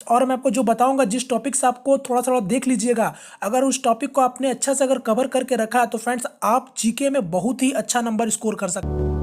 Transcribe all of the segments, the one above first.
और मैं आपको जो बताऊंगा जिस टॉपिक से आपको थोड़ा थोड़ा देख लीजिएगा। अगर उस टॉपिक को आपने अच्छा से अगर कवर करके रखा है तो फ्रेंड्स आप जीके में बहुत ही अच्छा नंबर स्कोर कर सकते हैं।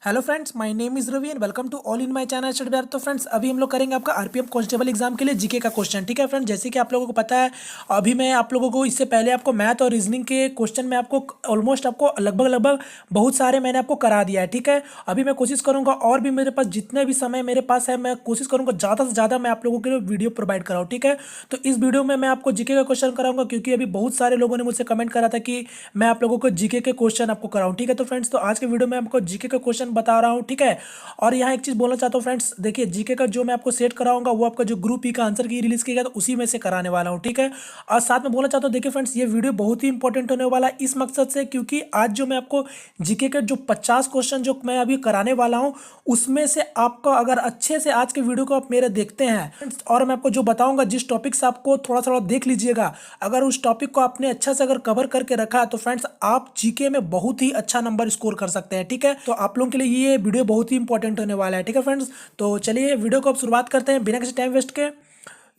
Hello friends, my name is Ravi and welcome to all in my channel study Bihar. तो फ्रेंड्स अभी हम लोग करेंगे आपका आरपीएफ कांस्टेबल एग्जाम के लिए जीके का क्वेश्चन। ठीक है फ्रेंड्स, जैसे कि आप लोगों को पता है अभी मैं आप लोगों को इससे पहले आपको मैथ और रीजनिंग के क्वेश्चन में आपको ऑलमोस्ट आपको लगभग बहुत सारे मैंने आपको करा दिया है। ठीक है, अभी मैं कोशिश करूंगा और भी मेरे पास जितने भी समय मेरे पास है मैं कोशिश करूंगा ज़्यादा से ज़्यादा मैं आप लोगों के लिए वीडियो प्रोवाइड कराऊँ। ठीक है, तो इस वीडियो में मैं आपको जीके का क्वेश्चन कराऊंगा क्योंकि अभी बहुत सारे लोगों ने मुझसे कमेंट करा था कि मैं आप लोगों को जीके के क्वेश्चन आपको कराऊँ। ठीक है, तो फ्रेंड्स तो आज के वीडियो में आपको जीके का क्वेश्चन बता रहा हूँ। ठीक है, और यहाँ एक चीज बोलना चाहता हूँ फ्रेंड्स, देखिए जीके का जो मैं आपको सेट कराऊंगा वो आपका जो ग्रुप ई का आंसर की रिलीज किया गया तो उसी में से कराने वाला हूँ। ठीक है, और साथ में बोलना चाहता हूँ देखिए फ्रेंड्स ये वीडियो बहुत ही इंपॉर्टेंट होने वाला है इस मकसद से क्योंकि आज जो मैं आपको जीके के जो 50 क्वेश्चन जो मैं अभी कराने वाला हूँ उसमें से आपको अगर अच्छे से आज के वीडियो को आप मेरे देखते हैं friends, और मैं आपको जो बताऊंगा जिस टॉपिक से आपको थोड़ा थोड़ा देख लीजिएगा। अगर उस टॉपिक को आपने अच्छा से अगर कवर करके रखा है तो फ्रेंड्स आप जीके में बहुत ही अच्छा नंबर स्कोर कर सकते हैं। ठीक है, तो आप लोगों के लिए ये वीडियो बहुत ही इंपॉर्टेंट होने वाला है। ठीक है फ्रेंड्स, तो चलिए वीडियो को अब शुरुआत करते हैं बिना किसी टाइम वेस्ट के।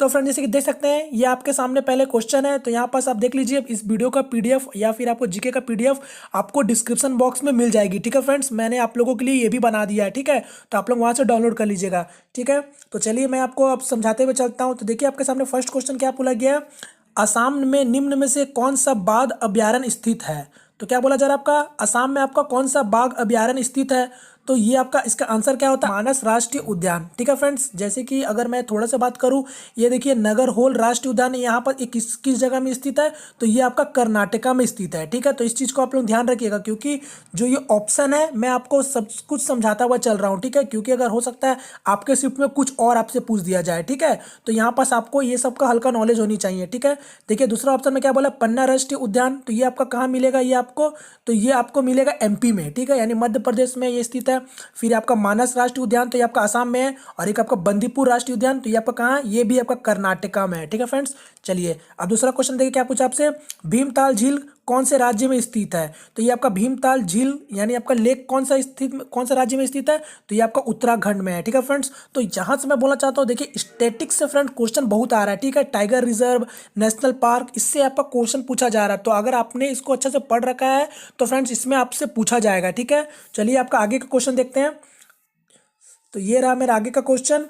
तो फ्रेंड जैसे कि देख सकते हैं ये आपके सामने पहले क्वेश्चन है, तो यहाँ पास आप देख लीजिए इस वीडियो का पीडीएफ या फिर आपको जीके का पीडीएफ आपको डिस्क्रिप्शन बॉक्स में मिल जाएगी। ठीक है फ्रेंड्स, मैंने आप लोगों के लिए ये भी बना दिया है। ठीक है, तो आप लोग वहाँ से डाउनलोड कर लीजिएगा। ठीक है, तो चलिए मैं आपको अब समझाते हुए चलता हूँ। तो देखिए आपके सामने फर्स्ट क्वेश्चन क्या बोला गया है, असम में निम्न में से कौन सा बाघ अभ्यारण्य स्थित है। तो क्या बोला जा रहा है आपका असम में आपका कौन सा बाघ अभ्यारण्य स्थित है। तो ये आपका इसका आंसर क्या होता है, मानस राष्ट्रीय उद्यान। ठीक है फ्रेंड्स, जैसे कि अगर मैं थोड़ा सा बात करूं, ये देखिए नगरहोल राष्ट्रीय उद्यान यहाँ पर किस जगह में स्थित है, तो ये आपका कर्नाटका में स्थित है। ठीक है, तो इस चीज़ को आप लोग ध्यान रखिएगा क्योंकि जो ये ऑप्शन है मैं आपको सब कुछ समझाता हुआ चल रहा हूँ। ठीक है, क्योंकि अगर हो सकता है आपके शिफ्ट में कुछ और आपसे पूछ दिया जाए। ठीक है, तो यहाँ पास आपको ये सबका हल्का नॉलेज होनी चाहिए। ठीक है, देखिए दूसरा ऑप्शन में क्या बोला, पन्ना राष्ट्रीय उद्यान, तो ये आपका कहाँ मिलेगा, ये आपको तो ये आपको मिलेगा एमपी में। ठीक है, यानी मध्य प्रदेश में ये स्थित है। फिर आपका मानस राष्ट्रीय उद्यान तो ये आपका असम में है, और एक आपका बंदीपुर राष्ट्रीय उद्यान तो ये आपका कहाँ है, ये भी आपका कर्नाटका में है। ठीक है फ्रेंड्स, चलिए अब दूसरा क्वेश्चन देखिए क्या पूछा आपसे, भीमताल झील कौन से राज्य में स्थित है। तो ये आपका भीमताल झील यानी आपका लेक कौन सा राज्य में स्थित है, तो ये आपका उत्तराखंड में है। ठीक है फ्रेंड्स, तो यहाँ से मैं बोलना चाहता हूँ देखिए स्टैटिक्स से फ्रेंड क्वेश्चन बहुत आ रहा है। ठीक है, टाइगर रिजर्व, नेशनल पार्क, इससे आपका क्वेश्चन पूछा जा रहा है। तो अगर आपने इसको अच्छे से पढ़ रखा है तो फ्रेंड्स इसमें आपसे पूछा जाएगा। ठीक है, चलिए आपका आगे का क्वेश्चन देखते हैं। तो ये रहा मेरा आगे का क्वेश्चन।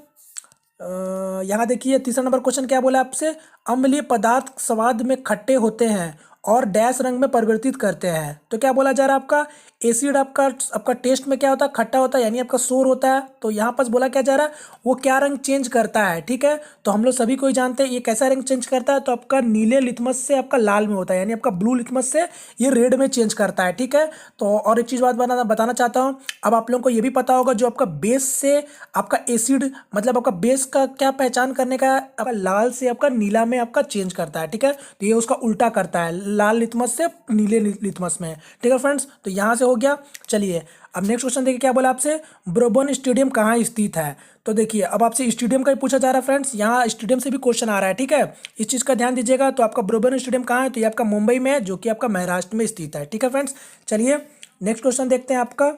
यहाँ देखिए तीसरा नंबर क्वेश्चन क्या बोला आपसे, अम्लीय पदार्थ स्वाद में खट्टे होते हैं और डैश रंग में परिवर्तित करते हैं। तो क्या बोला जा रहा है आपका एसिड आपका आपका टेस्ट में क्या होता है, खट्टा होता है यानी आपका सोर होता है। तो यहाँ पर बोला क्या जा रहा है, वो क्या रंग चेंज करता है। ठीक है, तो हम लोग सभी को ही जानते हैं ये कैसा रंग चेंज करता है, तो आपका नीले लिथमस से आपका लाल में होता है, यानी आपका ब्लू लिथमस से ये रेड में चेंज करता है। ठीक है, तो और एक चीज़ बताना चाहता हूँ, अब आप लोगों को ये भी पता होगा जो आपका बेस से आपका एसिड मतलब आपका बेस का क्या पहचान करने का है, आपका लाल से आपका नीला में आपका चेंज करता है। ठीक है, तो ये उसका उल्टा करता है, लाल लिथमस से नीले लिथमस में। ठीक है फ्रेंड्स, तो यहाँ से हो गया। चलिए अब नेक्स्ट क्वेश्चन देखिए क्या बोला आपसे, ब्रोबन स्टेडियम कहाँ स्थित है। तो देखिए अब आपसे स्टेडियम का ही पूछा जा रहा है फ्रेंड्स, यहाँ स्टेडियम से भी क्वेश्चन आ रहा है। ठीक है, इस चीज़ का ध्यान दीजिएगा। तो आपका ब्रोबन स्टेडियम कहाँ है, तो ये आपका मुंबई में है जो कि आपका महाराष्ट्र में स्थित है। ठीक है फ्रेंड्स, चलिए नेक्स्ट क्वेश्चन देखते हैं आपका,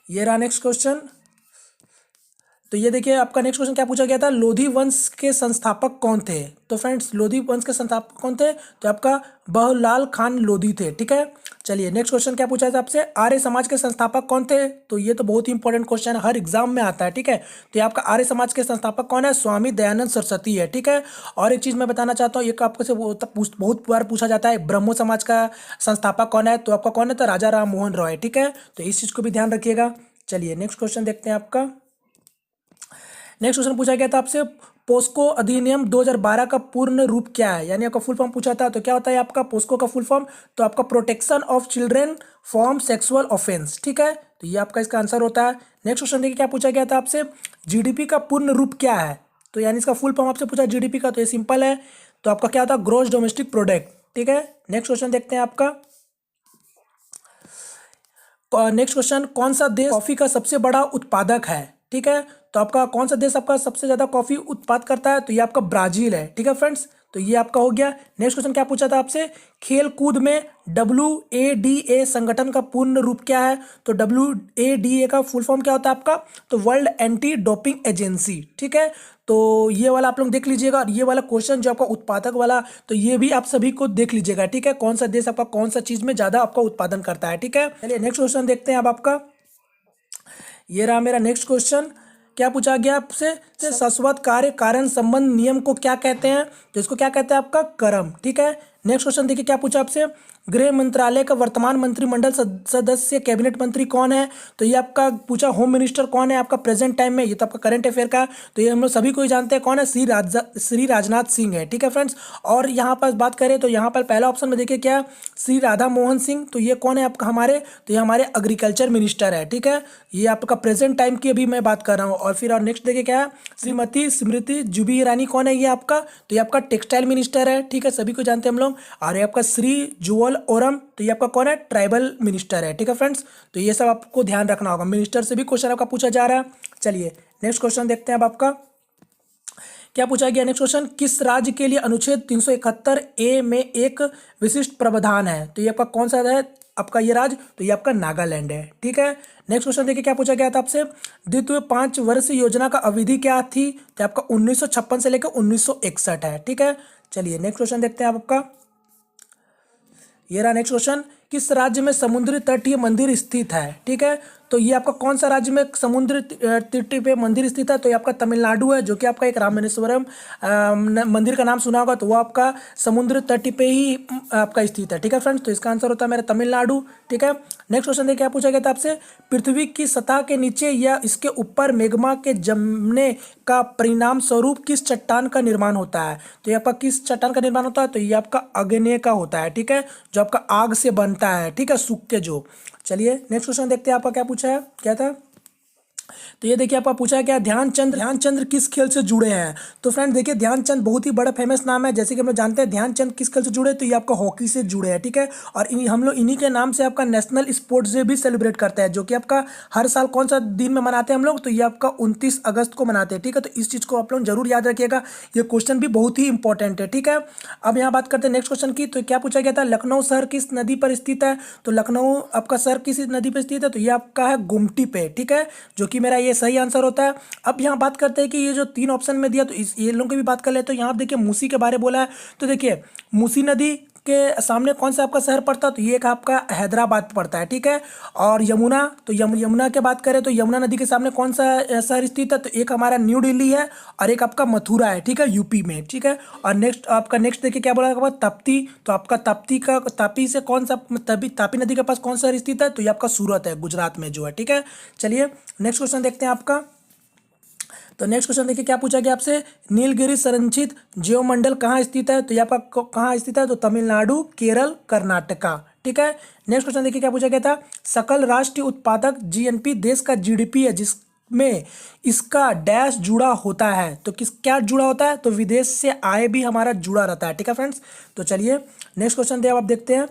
ये रहा नेक्स्ट क्वेश्चन। तो ये देखिए आपका नेक्स्ट क्वेश्चन क्या पूछा गया था, लोधी वंश के संस्थापक कौन थे। तो फ्रेंड्स लोधी वंश के संस्थापक कौन थे, तो आपका बहुलाल खान लोधी थे। ठीक है, चलिए नेक्स्ट क्वेश्चन क्या पूछा था आपसे, आर्य समाज के संस्थापक कौन थे। तो ये तो बहुत ही इंपॉर्टेंट क्वेश्चन है, हर एग्जाम में आता है। ठीक है, तो ये आपका आर्य समाज के संस्थापक कौन है, स्वामी दयानंद सरस्वती है। ठीक है, और एक चीज़ मैं बताना चाहता हूँ, एक आपको से बहुत बार पूछा जाता है, ब्रह्मो समाज का संस्थापक कौन है, तो आपका कौन है, तो राजा राम मोहन रॉय। ठीक है, तो इस चीज़ को भी ध्यान रखिएगा। चलिए नेक्स्ट क्वेश्चन देखते हैं आपका। नेक्स्ट क्वेश्चन पूछा गया था आपसे, पोस्को अधिनियम 2012 का पूर्ण रूप क्या है, यानी आपका फुल फॉर्म पूछा था। तो क्या होता है आपका पोस्को का फुल फॉर्म, तो आपका protection of children from sexual offence. ठीक है, तो ये आपका इसका आंसर होता है। नेक्स्ट क्वेश्चन देखिए क्या पूछा गया था आपसे, जीडीपी का पूर्ण रूप क्या है। तो यानी इसका फुल फॉर्म आपसे पूछा जीडीपी का, तो ये सिंपल है, तो आपका क्या होता है, ग्रॉस डोमेस्टिक प्रोडक्ट। ठीक है, नेक्स्ट क्वेश्चन देखते हैं आपका। नेक्स्ट क्वेश्चन, कौन सा देश कॉफी का सबसे बड़ा उत्पादक है। ठीक है, तो आपका कौन सा देश आपका सबसे ज्यादा कॉफी उत्पाद करता है, तो ये आपका ब्राजील है। ठीक है फ्रेंड्स, तो तो ये आपका हो गया। नेक्स्ट क्वेश्चन क्या पूछा था आपसे, खेल कूद में WADA संगठन का पूर्ण रूप क्या है? तो WADA का फुल फॉर्म क्या होता है आपका? तो वर्ल्ड एंटी डोपिंग एजेंसी, ठीक है। तो ये वाला आप लोग देख लीजिएगा, और ये वाला क्वेश्चन जो आपका उत्पादक वाला, तो ये भी आप सभी को देख लीजिएगा, ठीक है। कौन सा देश आपका कौन सा चीज में ज्यादा आपका उत्पादन करता है, ठीक है। चलिए नेक्स्ट क्वेश्चन देखते हैं अब आपका। ये रहा मेरा नेक्स्ट क्वेश्चन। क्या पूछा गया आपसे, शाश्वत कार्य कारण संबंध नियम को क्या कहते हैं? तो इसको क्या कहते हैं आपका? कर्म, ठीक है। नेक्स्ट क्वेश्चन देखिए क्या पूछा आपसे, गृह मंत्रालय का वर्तमान मंत्रिमंडल सदस्य कैबिनेट मंत्री कौन है? तो ये आपका पूछा होम मिनिस्टर कौन है आपका प्रेजेंट टाइम में? ये तो आपका करंट अफेयर का, तो ये हम लोग सभी को ही जानते हैं कौन है, श्री राजनाथ सिंह है, ठीक है फ्रेंड्स। और यहाँ पर बात करें तो यहाँ पर पहला ऑप्शन में देखिए क्या, श्री राधा मोहन सिंह, तो ये कौन है आपका हमारे? तो ये हमारे एग्रीकल्चर मिनिस्टर है, ठीक है। ये आपका प्रेजेंट टाइम की अभी मैं बात कर रहा हूँ। और फिर और नेक्स्ट देखिए क्या है, श्रीमती स्मृति जुबी ईरानी कौन है? ये आपका, तो ये आपका टेक्सटाइल मिनिस्टर है, ठीक है, सभी को जानते हैं हम लोग। और ये आपका श्री जुअल ओरम, तो ये आपका कौन है? ट्राइबल मिनिस्टर है, ठीक है फ्रेंड्स। तो ये सब आपको ध्यान रखना होगा, मिनिस्टर से भी क्वेश्चन आपका पूछा जा रहा है। चलिए नेक्स्ट क्वेश्चन देखते हैं अब आपका क्या पूछा गया। नेक्स्ट क्वेश्चन, किस राज्य के लिए अनुच्छेद 371A में एक विशिष्ट प्रावधान है? तो ये आपका कौन सा है आपका ये राज्य? तो ये आपका नागालैंड है, ठीक है। नेक्स्ट क्वेश्चन देखिए क्या पूछा गया था आपसे, द्वितीय 5 वर्षीय योजना का अवधि क्या थी? तो आपका 1956 से लेकर 1961 है, ठीक है। चलिए नेक्स्ट क्वेश्चन देखते हैं आप आपका। ये रहा नेक्स्ट क्वेश्चन, किस राज्य में समुद्री तटीय मंदिर स्थित है? ठीक है, तो ये आपका कौन सा राज्य में समुद्र तट पे मंदिर स्थित है? तो ये आपका तमिलनाडु है, जो कि आपका एक रामेश्वरम मंदिर का नाम सुना होगा, तो वो आपका समुद्र तट पे ही आपका स्थित है, ठीक है फ्रेंड्स। तो इसका आंसर होता है मेरा तमिलनाडु, ठीक है। नेक्स्ट क्वेश्चन देखिए क्या पूछा गया था आपसे, पृथ्वी की सतह के नीचे या इसके ऊपर मैग्मा के जमने का परिणाम स्वरूप किस चट्टान का निर्माण होता है? तो ये आपका किस चट्टान का निर्माण होता है? तो ये आपका अग्नेय का होता है, ठीक है, जो आपका आग से बनता है, ठीक है, सूख के जो। चलिए नेक्स्ट क्वेश्चन देखते हैं आपका क्या पूछा है, क्या था। तो ये देखिए आपका पूछा है क्या, ध्यानचंद किस खेल से जुड़े हैं? तो फ्रेंड देखिए ध्यानचंद बहुत ही बड़ा फेमस नाम है, जैसे कि हम लोग जानते हैं ध्यानचंद किस खेल से जुड़े, तो ये आपका हॉकी से जुड़े हैं, ठीक है। और हम लोग इन्हीं के नाम से आपका नेशनल स्पोर्ट्स डे भी सेलिब्रेट करते हैं, जो कि आपका हर साल कौन सा दिन में मनाते हैं हम लोग? तो ये आपका 29 अगस्त को मनाते हैं, ठीक है। तो इस चीज़ को आप लोग जरूर याद रखिएगा, ये क्वेश्चन भी बहुत ही इंपॉर्टेंट है, ठीक है। अब यहाँ बात करते हैं नेक्स्ट क्वेश्चन की। तो क्या पूछा गया था, लखनऊ शहर किस नदी पर स्थित है? तो लखनऊ आपका शहर किस नदी पर स्थित है? तो ये आपका है गुमटी पे, ठीक है, जो कि मेरा ये सही आंसर होता है। अब यहाँ बात करते हैं कि ये जो 3 ऑप्शन में दिया, तो ये लोगों की भी बात कर ले। तो यहाँ देखिए मूसी के बारे बोला है, तो देखिए मूसी नदी के सामने कौन सा आपका शहर पड़ता है? तो ये एक आपका हैदराबाद पड़ता है, ठीक है। और यमुना, तो यमुना की बात करें तो यमुना नदी के सामने कौन सा शहर स्थित है? तो एक हमारा न्यू दिल्ली है और एक आपका मथुरा है, ठीक है, यूपी में, ठीक है। और नेक्स्ट देखिए क्या बोला आपका, तप्ती, तो आपका तापी से कौन सा तापी नदी के पास कौन सा शहर स्थित है? तो ये आपका सूरत है, गुजरात में जो है, ठीक है। चलिए नेक्स्ट क्वेश्चन देखते हैं आपका। तो नेक्स्ट क्वेश्चन देखिए क्या पूछा गया आपसे, नीलगिरी संरक्षित जीवमंडल कहाँ स्थित है? तो ये आपका कहाँ स्थित है? तो तमिलनाडु, केरल, कर्नाटका, ठीक है। नेक्स्ट क्वेश्चन देखिए क्या पूछा गया था, सकल राष्ट्रीय उत्पादक GNP देश का GDP है, जिसमें इसका डैश जुड़ा होता है। तो क्या जुड़ा होता है? तो विदेश से आय भी हमारा जुड़ा रहता है, ठीक है फ्रेंड्स। तो चलिए नेक्स्ट क्वेश्चन आप देखते हैं।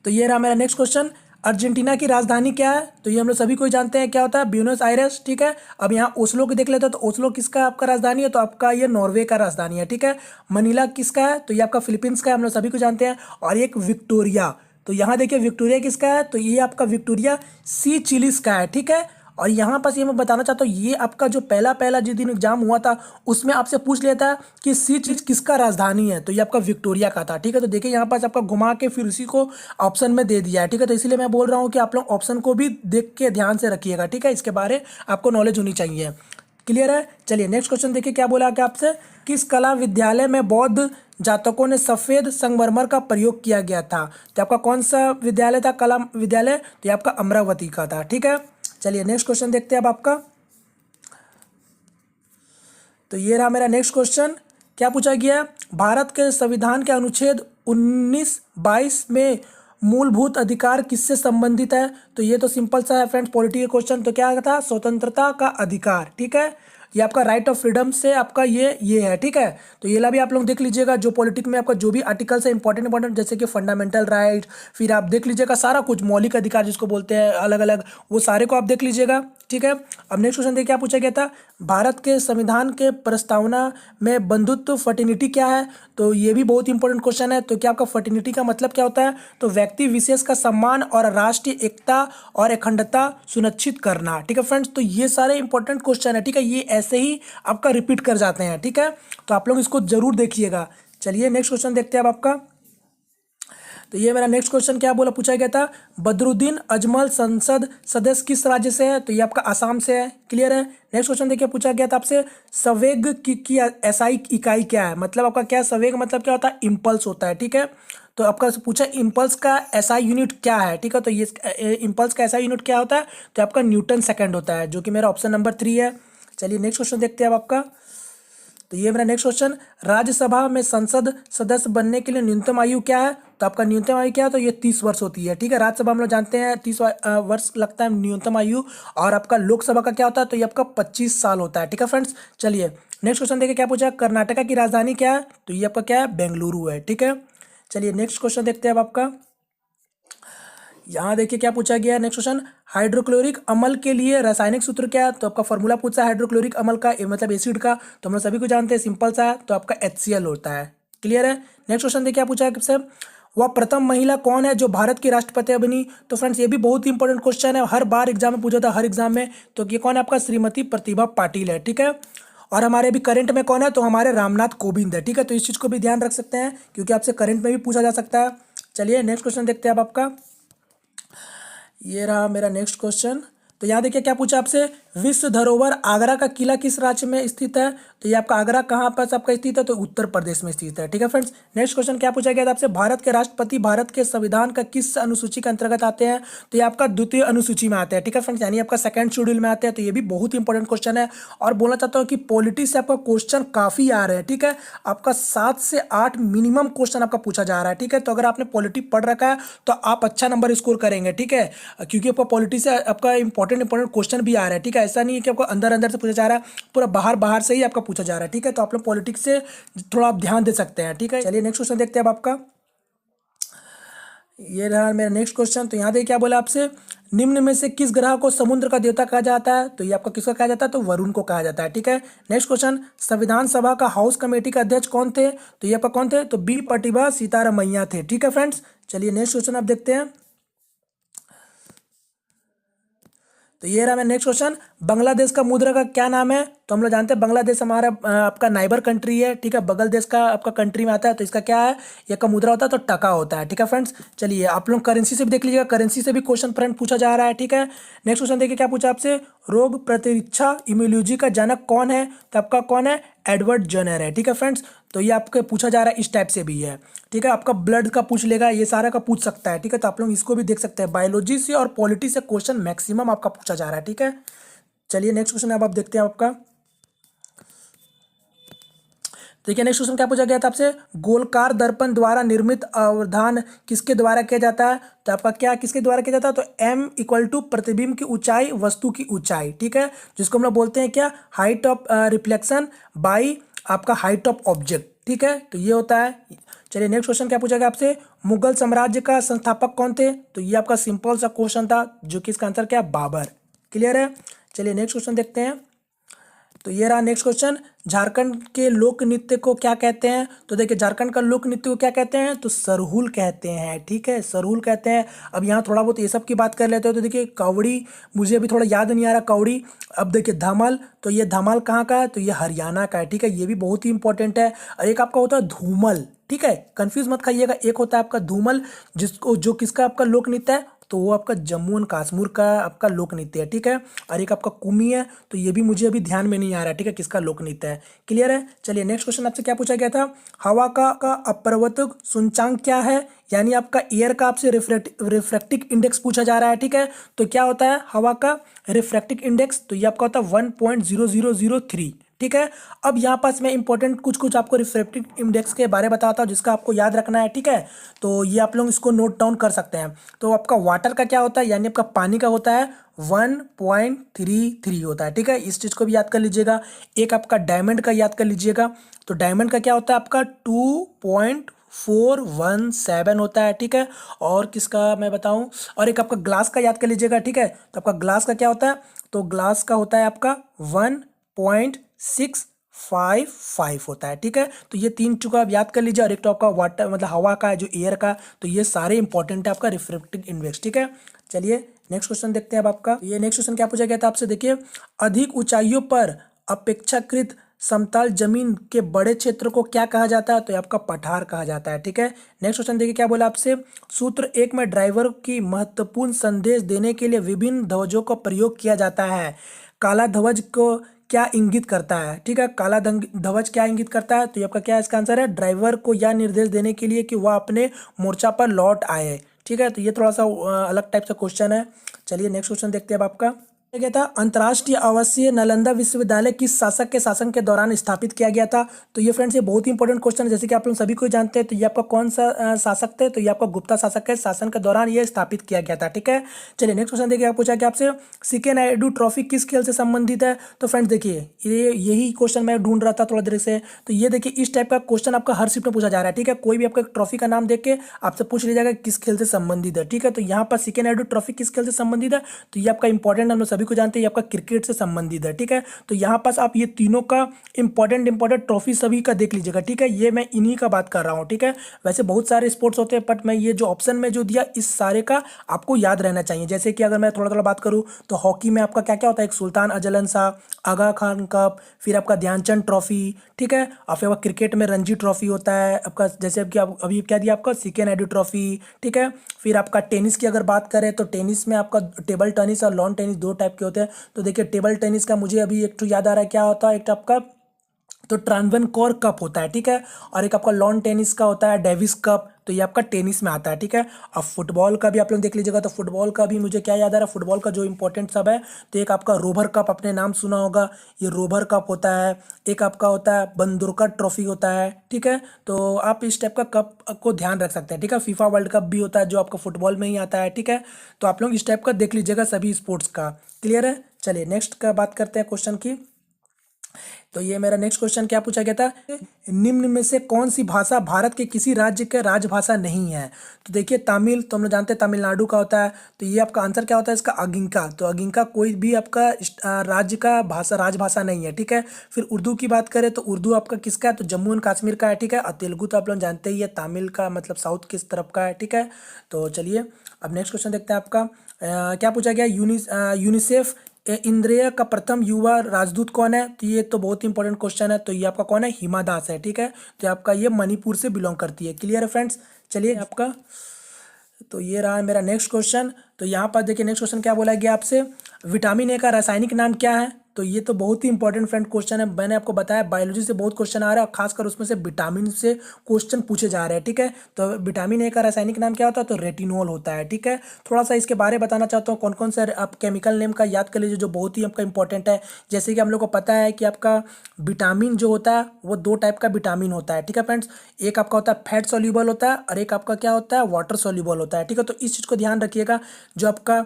तो ये रहा मेरा नेक्स्ट क्वेश्चन, अर्जेंटीना की राजधानी क्या है? तो ये हम लोग सभी को जानते हैं क्या होता है, ब्यूनस आयरेस, ठीक है। अब यहाँ ओस्लो की देख लेते हैं, तो ओस्लो किसका आपका राजधानी है? तो आपका ये नॉर्वे का राजधानी है, ठीक है। मनीला किसका है? तो ये आपका फिलीपींस का है, हम लोग सभी को जानते हैं। और एक विक्टोरिया, तो यहाँ देखिए विक्टोरिया किसका है? तो ये आपका विक्टोरिया सी चिलीज का है, ठीक है। और यहाँ पास ये मैं बताना चाहता हूँ, ये आपका जो पहला जिस दिन एग्जाम हुआ था उसमें आपसे पूछ लिया था कि सी चीज किसका राजधानी है? तो ये आपका विक्टोरिया का था, ठीक है। तो देखिए यहाँ पास आपका घुमा के फिर उसी को ऑप्शन में दे दिया है, ठीक है। तो इसीलिए मैं बोल रहा हूँ कि आप लोग ऑप्शन को भी देख के ध्यान से रखिएगा, ठीक है, इसके बारे आपको नॉलेज होनी चाहिए। क्लियर है? चलिए नेक्स्ट क्वेश्चन देखिए क्या बोला कि आपसे, किस कला विद्यालय में बौद्ध जातकों ने सफेद संगमरमर का प्रयोग किया गया था? तो आपका कौन सा विद्यालय था, कला विद्यालय? तो ये आपका अमरावती का था, ठीक है। चलिए नेक्स्ट क्वेश्चन देखते हैं अब आपका। तो ये रहा मेरा नेक्स्ट क्वेश्चन, क्या पूछा गया, भारत के संविधान के अनुच्छेद 19-22 में मूलभूत अधिकार किससे संबंधित है? तो ये तो सिंपल सा है फ्रेंड्स, पॉलिटिकल क्वेश्चन। तो क्या था, स्वतंत्रता का अधिकार, ठीक है। ये आपका राइट ऑफ फ्रीडम से आपका ये है, ठीक है। तो ये ला भी आप लोग देख लीजिएगा, जो पॉलिटिक्स में आपका जो भी आर्टिकल्स है इंपॉर्टेंट जैसे कि फंडामेंटल राइट, फिर आप देख लीजिएगा सारा कुछ मौलिक अधिकार जिसको बोलते हैं अलग अलग, वो सारे को आप देख लीजिएगा। ठीक है। अब नेक्स्ट क्वेश्चन देखिए क्या पूछा गया था, भारत के संविधान के प्रस्तावना में बंधुत्व फर्टिनिटी क्या है। तो ये भी बहुत इंपॉर्टेंट क्वेश्चन है। तो क्या आपका फर्टिनिटी का मतलब क्या होता है, तो व्यक्ति विशेष का सम्मान और राष्ट्रीय एकता और अखंडता सुनिश्चित करना। ठीक है फ्रेंड्स, तो ये सारे इंपॉर्टेंट क्वेश्चन है। ठीक है, ये ऐसे ही आपका रिपीट कर जाते हैं। ठीक है, तो आप लोग इसको जरूर देखिएगा। चलिए नेक्स्ट क्वेश्चन देखते हैं अब आपका। तो ये मेरा नेक्स्ट क्वेश्चन क्या बोला पूछा गया था, बदरुद्दीन अजमल संसद सदस्य किस राज्य से है। तो ये आपका आसाम से है। क्लियर है। नेक्स्ट क्वेश्चन देखिए पूछा गया था आपसे, संवेग की एसआई इकाई क्या है। मतलब आपका क्या संवेग मतलब क्या होता है, इम्पल्स होता है। ठीक है, तो आपका पूछा इम्पल्स का एसआई यूनिट क्या है। ठीक है, तो ये इम्पल्स का एसआई यूनिट क्या होता है, तो आपका न्यूटन सेकेंड होता है, जो कि मेरा ऑप्शन नंबर 3 है। चलिए नेक्स्ट क्वेश्चन देखते हैं अब आपका। तो ये मेरा नेक्स्ट क्वेश्चन, राज्यसभा में संसद सदस्य बनने के लिए न्यूनतम आयु क्या है। तो आपका न्यूनतम आयु क्या है, तो ये 30 वर्ष होती है। ठीक है, राज्यसभा हम लोग जानते हैं 30 वर्ष लगता है न्यूनतम आयु। और आपका लोकसभा का क्या होता है, तो ये आपका 25 साल होता है। ठीक है फ्रेंड्स, चलिए नेक्स्ट क्वेश्चन देखिए क्या पूछा, कर्नाटका की राजधानी क्या है। तो ये आपका क्या है, बेंगलुरु है। ठीक है, चलिए नेक्स्ट क्वेश्चन देखते हैं अब आपका। यहाँ देखिए क्या पूछा गया है नेक्स्ट क्वेश्चन, हाइड्रोक्लोरिक अम्ल के लिए रासायनिक सूत्र क्या है। तो आपका फॉर्मूला पूछा है हाइड्रोक्लोरिक अम्ल का, मतलब एसिड का। तो हम लोग सभी को जानते हैं, सिंपल सा है, तो आपका HCl होता है। क्लियर है। नेक्स्ट क्वेश्चन देखिए क्या पूछा है आपसे, वह प्रथम महिला कौन है जो भारत की राष्ट्रपति बनी। तो फ्रेंड्स ये भी बहुत इंपॉर्टेंट क्वेश्चन है, हर बार एग्जाम में पूछा था, हर एग्जाम में। तो ये कौन है आपका, श्रीमती प्रतिभा पाटिल है। ठीक है, और हमारे अभी करंट में कौन है, तो हमारे रामनाथ कोविंद है। ठीक है, तो इस चीज़ को भी ध्यान रख सकते हैं, क्योंकि आपसे करंट में भी पूछा जा सकता है। चलिए नेक्स्ट क्वेश्चन देखते हैं अब आपका। ये रहा मेरा नेक्स्ट क्वेश्चन। तो यहाँ देखिए क्या पूछा आपसे, विश्व धरोहर आगरा का किला किस राज्य में स्थित है। तो ये आपका आगरा कहाँ पर आपका स्थित है, तो उत्तर प्रदेश में स्थित है। ठीक है फ्रेंड्स, नेक्स्ट क्वेश्चन क्या पूछा गया था आपसे, भारत के राष्ट्रपति भारत के संविधान का किस अनुसूची के अंतर्गत आते हैं। तो ये आपका द्वितीय अनुसूची में आते हैं। ठीक है फ्रेंड्स, यानी आपका सेकंड शेड्यूल में आते हैं। तो ये भी बहुत इंपॉर्टेंट क्वेश्चन है, और बोलना चाहता हूँ कि पॉलिटिक्स से आपका क्वेश्चन काफी आ रहे हैं। ठीक है, आपका 7 से 8 मिनिमम क्वेश्चन आपका पूछा जा रहा है। ठीक है, तो अगर आपने पॉलिटिक्स पढ़ रखा है तो आप अच्छा नंबर स्कोर करेंगे। ठीक है, क्योंकि आपका पॉलिटिक्स से आपका इंपॉर्टेंट क्वेश्चन भी आ रहा है। ठीक है, ऐसा नहीं है कि आपको अंदर अंदर से पूछा जा रहा है, पूरा बाहर बाहर से ही आपका पूछा जा रहा है। ठीक है, तो आप लोग पॉलिटिक्स से थोड़ा आप ध्यान दे सकते हैं। ठीक है, चलिए नेक्स्ट क्वेश्चन देखते हैं अब आपका। ये रहा मेरा नेक्स्ट क्वेश्चन। तो यहाँ देखिए क्या बोला आपसे, निम्न में से किस ग्रह को समुद्र का देवता कहा जाता है। तो ये आपका किसका कहा जाता है, तो वरुण को कहा जाता है। ठीक है, नेक्स्ट क्वेश्चन, संविधान सभा का हाउस कमेटी का अध्यक्ष कौन थे। तो ये आपका कौन थे, तो बी प्रतिभा सीतारमैया थे। ठीक है फ्रेंड्स, चलिए नेक्स्ट क्वेश्चन आप देखते हैं। तो ये रहा मेरा नेक्स्ट क्वेश्चन, बांग्लादेश का मुद्रा का क्या नाम है। तो हम लोग जानते हैं बांग्लादेश हमारा आपका नाइबर कंट्री है। ठीक है, बगल देश का आपका कंट्री में आता है। तो इसका क्या है, ये का मुद्रा होता है तो टका होता है। ठीक है फ्रेंड्स, चलिए आप लोग करेंसी से भी देख लीजिएगा, करेंसी से भी क्वेश्चन फ्रेंड पूछा जा रहा है। ठीक है, नेक्स्ट क्वेश्चन देखिए क्या पूछा आपसे, रोग प्रतिरक्षा इम्यूनोलॉजी का जनक कौन है। तो आपका कौन है, एडवर्ड जेनर है। ठीक है फ्रेंड्स, तो ये आपको पूछा जा रहा है, इस टाइप से भी है। ठीक है, आपका ब्लड का पूछ लेगा, ये सारा का पूछ सकता है। ठीक है, तो आप लोग इसको भी देख सकते हैं, बायोलॉजी से और पॉलिटी से क्वेश्चन मैक्सिमम आपका पूछा जा रहा है। ठीक है, चलिए नेक्स्ट क्वेश्चन अब आप देखते हैं आपका। देखिए नेक्स्ट क्वेश्चन क्या पूछा गया था आपसे, गोलकार दर्पण द्वारा निर्मित अवधान किसके द्वारा किया जाता है। तो आपका क्या किसके द्वारा किया जाता है, तो m = प्रतिबिंब की ऊंचाई वस्तु की ऊंचाई। ठीक है, जिसको हम लोग बोलते हैं क्या, हाइट ऑफ रिफ्लेक्शन बाई आपका हाइट ऑफ ऑब्जेक्ट। ठीक है, तो ये होता है। चलिए नेक्स्ट क्वेश्चन क्या पूछा गया आपसे, मुगल साम्राज्य का संस्थापक कौन थे। तो ये आपका सिंपल सा क्वेश्चन था, जो कि इसका आंसर क्या, बाबर। क्लियर है। चलिए नेक्स्ट क्वेश्चन देखते हैं। तो ये रहा नेक्स्ट क्वेश्चन, झारखंड के लोक नृत्य को क्या कहते हैं। तो देखिए झारखंड का लोक नृत्य को क्या कहते हैं, तो सरहुल कहते हैं। ठीक है, सरहुल कहते हैं। अब यहाँ थोड़ा बहुत ये सब की बात कर लेते हो। तो देखिए कावड़ी, मुझे अभी थोड़ा याद नहीं आ रहा कावड़ी। अब देखिए धमाल, तो ये धमाल कहाँ का है, तो ये हरियाणा का है। ठीक है, ये भी बहुत ही इंपॉर्टेंट है। और एक आपका होता है धूमल। ठीक है, कंफ्यूज मत खाइएगा, एक होता है आपका धूमल, जिसको जो किसका आपका लोक नृत्य है, तो वो आपका जम्मू एंड कश्मीर का आपका लोक नृत्य है। ठीक है, और एक आपका कुमी है, तो ये भी मुझे अभी ध्यान में नहीं आ रहा है। ठीक है, किसका लोक नृत्य है। क्लियर है। चलिए नेक्स्ट क्वेश्चन आपसे क्या पूछा गया था, हवा का अपवर्तक सूचकांक क्या है, यानी आपका एयर का आपसे रिफ्रैक्टिव इंडेक्स पूछा जा रहा है। ठीक है, तो क्या होता है हवा का रिफ्रैक्टिव इंडेक्स, तो ये आपका होता है 1.0003। ठीक है, अब यहाँ पास मैं इंपॉर्टेंट कुछ आपको रिफ्रैक्टिव इंडेक्स के बारे में बताता हूँ, जिसका आपको याद रखना है। ठीक है, तो ये आप लोग इसको नोट डाउन कर सकते हैं। तो आपका वाटर का क्या होता है, यानी आपका पानी का होता है 1.33 होता है। ठीक है, इस चीज़ को भी याद कर लीजिएगा। एक आपका डायमंड का याद कर लीजिएगा। तो डायमंड का क्या होता है आपका 0.417 होता है, ठीक है। और किसका मैं बताऊं, और एक आपका ग्लास का याद कर लीजिएगा, ठीक है। तो आपका ग्लास का क्या होता है, तो ग्लास का होता है आपका 1.655 होता है, ठीक है। तो ये तीन चुका आप याद कर लीजिए। और एक तो आपका वाटर मतलब हवा का है, जो एयर का, तो ये सारे इंपॉर्टेंट है आपका रिफ्रैक्टिव इंडेक्स, ठीक है। चलिए नेक्स्ट क्वेश्चन देखते हैं अब आपका। ये नेक्स्ट क्वेश्चन क्या पूछा गया था आपसे, देखिए। अधिक ऊंचाइयों पर अपेक्षाकृत समतल जमीन के बड़े क्षेत्र को क्या कहा जाता है, तो ये आपका पठार कहा जाता है, ठीक है। नेक्स्ट क्वेश्चन देखिए क्या बोला आपसे। सूत्र 1 में ड्राइवर की महत्वपूर्ण संदेश देने के लिए विभिन्न ध्वजों का प्रयोग किया जाता है। काला ध्वज को क्या इंगित करता है, ठीक है। काला ध्वज क्या इंगित करता है, तो ये आपका क्या इसका आंसर है, ड्राइवर को यह निर्देश देने के लिए कि वह अपने मोर्चा पर लौट आए, ठीक है। तो ये थोड़ा सा अलग टाइप का क्वेश्चन है। चलिए नेक्स्ट क्वेश्चन देखते हैं अब आपका। क्या था, अंतर्राष्ट्रीय आवासीय नालंदा विश्वविद्यालय किस शासक के शासन के दौरान स्थापित किया गया था, तो ये फ्रेंड्स ये बहुत ही इंपॉर्टेंट क्वेश्चन है, जैसे कि आप लोग सभी को जानते हैं। तो ये आपका कौन सा शासक थे, तो ये आपका गुप्ता शासक के शासन के दौरान ये स्थापित किया गया था, ठीक है। चलिए नेक्स्ट क्वेश्चन देखिए, आप पूछा कि आपसे सीके नायडू ट्रॉफी किस खेल से संबंधित है, तो फ्रेंड्स देखिए ये यही क्वेश्चन मैं ढूंढ रहा था थोड़ा देर से। तो ये देखिए इस टाइप का क्वेश्चन आपका हर शिफ्ट में पूछा जा रहा है, ठीक है। कोई भी आपका ट्रॉफी का नाम देख के आपसे पूछ लिया जाएगा किस खेल से संबंधित है, ठीक है। तो यहाँ पर सीके नायडू ट्रॉफी किस खेल से संबंधित है, तो ये आपका इंपॉर्टेंट, हम लोग सभी को जानते हैं, ये आपका क्रिकेट से संबंधित है, ठीक है। तो यहाँ पास आप ये तीनों का इंपॉर्टेंट ट्रॉफी सभी का देख लीजिएगा, ठीक है। ये मैं इन्हीं का बात कर रहा हूँ, ठीक है। वैसे बहुत सारे स्पोर्ट्स होते हैं, बट मैं ये जो ऑप्शन में जो दिया इस सारे का आपको याद रहना चाहिए। जैसे कि अगर मैं थोड़ा थोड़ा बात करूँ तो हॉकी में आपका क्या क्या होता है, एक सुल्तान अजलन शाह आगा खान कप, फिर आपका ध्यानचंद ट्रॉफी, ठीक है। और फिर आपका क्रिकेट में रणजी ट्रॉफी होता है आपका, जैसे कि आप अभी क्या दिया आपका सीके नायडू ट्रॉफी, ठीक है। फिर आपका टेनिस की अगर बात करें तो टेनिस में आपका टेबल टेनिस और लॉन टेनिस दो टाइप के होते हैं। तो देखिए टेबल टेनिस का मुझे अभी एक तो याद आ रहा है क्या होता है, एक तो आपका तो ट्रांवनकोर कप होता है, ठीक है। और एक आपका लॉन टेनिस का होता है डेविस कप, तो ये आपका टेनिस में आता है, ठीक है। अब फुटबॉल का भी आप लोग देख लीजिएगा, तो फुटबॉल का भी मुझे क्या याद आ रहा है, फुटबॉल का जो इंपॉर्टेंट सब है, तो एक आपका रोवर कप आपने नाम सुना होगा, ये रोवर कप होता है। एक आपका होता है बंदुरका ट्रॉफी होता है, ठीक है। तो आप इस टाइप का कप को ध्यान रख सकते हैं, ठीक है। फीफा वर्ल्ड कप भी होता है जो आपका फुटबॉल में ही आता है, ठीक है। तो आप लोग इस टाइप का देख लीजिएगा सभी स्पोर्ट्स का, क्लियर है। चलिए नेक्स्ट का बात करते हैं क्वेश्चन की। तो ये मेरा नेक्स्ट क्वेश्चन क्या पूछा गया था, निम्न में से कौन सी भाषा भारत के किसी राज्य का राजभाषा नहीं है, तो देखिए तमिल, तो हम लोग जानते हैं तमिलनाडु का होता है। तो ये आपका आंसर क्या होता है इसका, अगिंका। तो अगिंका कोई भी आपका राज्य का भाषा राजभाषा नहीं है, ठीक है। फिर उर्दू की बात करें तो उर्दू आपका किसका है, तो जम्मू एंड कश्मीर का है, ठीक है। और तेलुगु तो आप लोग जानते ही है, तमिल का मतलब साउथ किस तरफ का है, ठीक है। तो चलिए अब नेक्स्ट क्वेश्चन देखते हैं आपका। क्या पूछा गया, यूनिसेफ इंद्रिय का प्रथम युवा राजदूत कौन है, तो ये तो बहुत ही इंपॉर्टेंट क्वेश्चन है। तो ये आपका कौन है, हिमा दास है, ठीक है। तो आपका ये मणिपुर से बिलोंग करती है, क्लियर है फ्रेंड्स। चलिए आपका, तो ये रहा मेरा नेक्स्ट क्वेश्चन। तो यहाँ पर देखिए नेक्स्ट क्वेश्चन क्या बोला गया आपसे, विटामिन ए का रासायनिक नाम क्या है, तो ये तो बहुत ही इंपॉर्टेंट फ्रेंड क्वेश्चन है। मैंने आपको बताया बायोलॉजी से बहुत क्वेश्चन आ रहा है, खासकर उसमें से विटामिन से क्वेश्चन पूछे जा रहे हैं, ठीक है। तो विटामिन ए का रासायनिक नाम क्या होता है, तो रेटिनोल होता है, ठीक है। थोड़ा सा इसके बारे में बताना चाहता हूँ, कौन कौन से आप केमिकल नेम का याद कर लीजिए जो बहुत ही आपका इंपॉर्टेंट है। जैसे कि हम लोग को पता है कि आपका विटामिन जो होता है वो दो टाइप का विटामिन होता है, ठीक है फ्रेंड्स। एक आपका होता है फैट सोल्यूबल होता है, और एक आपका क्या होता है वाटर सोल्यूबल होता है, ठीक है। तो इस चीज़ को ध्यान रखिएगा। जो आपका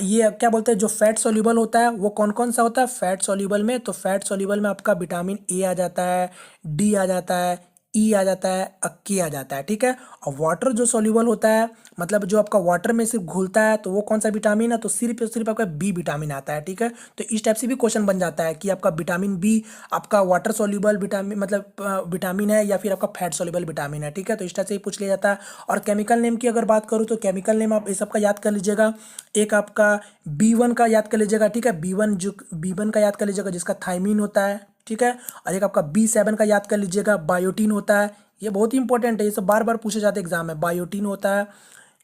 ये क्या बोलते हैं, जो फैट सोल्यूबल होता है वो कौन कौन सा होता है फैट सोल्यूबल में, तो फैट सोल्यूबल में आपका विटामिन ए आ जाता है, डी आ जाता है, ई आ जाता है, के आ जाता है, ठीक है। और वाटर जो सोल्यूबल होता है, मतलब जो आपका वाटर में सिर्फ घुलता है, तो वो कौन सा विटामिन है, तो सिर्फ और सिर्फ आपका बी विटामिन आता है, ठीक है। तो इस टाइप से भी क्वेश्चन बन जाता है कि आपका विटामिन बी आपका वाटर सोल्यूबल विटामिन मतलब विटामिन है या फिर आपका फैट सोल्यूबल विटामिन है, ठीक है। तो इस टाइप से ही पूछ लिया जाता है। और केमिकल नेम की अगर बात करूँ तो केमिकल नेम आप इस सबका याद कर लीजिएगा। एक आपका B1 का याद कर लीजिएगा, ठीक है। B1 का याद कर लीजिएगा जिसका थाइमिन होता है, ठीक है। और एक आपका B7 का याद कर लीजिएगा, बायोटीन होता है। ये बहुत ही इंपॉर्टेंट है, ये सब बार बार पूछे जाते हैं एग्जाम में, बायोटीन होता है।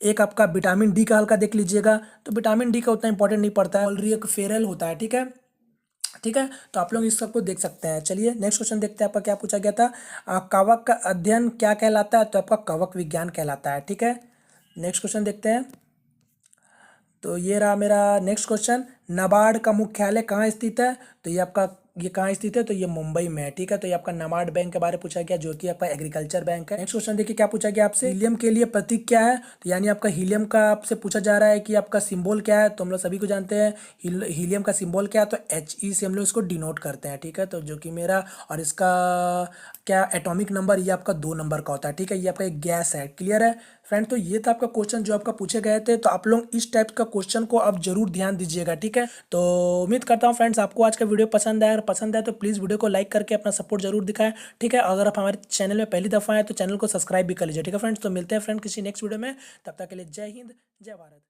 एक आपका विटामिन डी का हल्का देख लीजिएगा, तो विटामिन डी का उतना इंपॉर्टेंट नहीं पड़ता है, ऑलरेडी फेरल होता है, ठीक है। ठीक है, तो आप लोग इस सबको देख सकते हैं। चलिए नेक्स्ट क्वेश्चन देखते हैं, आपका क्या पूछा गया था, कवक का अध्ययन क्या कहलाता है, तो आपका कवक विज्ञान कहलाता है, ठीक है। नेक्स्ट क्वेश्चन देखते हैं। तो ये रहा मेरा नेक्स्ट क्वेश्चन, नाबार्ड का मुख्यालय कहाँ स्थित है, तो ये आपका ये कहाँ स्थित है, तो ये मुंबई में है। ठीक है, तो ये आपका नाबार्ड बैंक के बारे में पूछा गया, जो कि आपका एग्रीकल्चर बैंक है। नेक्स्ट क्वेश्चन देखिए क्या पूछा गया आपसे, हीलियम के लिए प्रतीक क्या है, तो यानी आपका हीलियम का आपसे पूछा जा रहा है कि आपका सिंबल क्या है। तो हम लोग सभी को जानते हैं हीलियम का सिंबल क्या है, तो HE से हम लोग इसको डिनोट करते हैं। ठीक है, तो जो कि मेरा और इसका क्या एटॉमिक नंबर, ये आपका 2 नंबर का होता है। ठीक है, ये आपका एक गैस है। क्लियर है फ्रेंड, तो ये था आपका क्वेश्चन जो आपका पूछे गए थे। तो आप लोग इस टाइप का क्वेश्चन को आप जरूर ध्यान दीजिएगा। ठीक है, तो उम्मीद करता हूँ फ्रेंड्स आपको आज का वीडियो पसंद आया। अगर पसंद आया तो प्लीज़ वीडियो को लाइक करके अपना सपोर्ट जरूर दिखाएं। ठीक है, अगर आप हमारे चैनल में पहली दफ़ा आए तो चैनल को सब्सक्राइब भी कर लीजिए। ठीक है फ्रेंड्स, तो मिलते हैं फ्रेंड किसी नेक्स्ट वीडियो में। तब तक के लिए जय हिंद, जय भारत।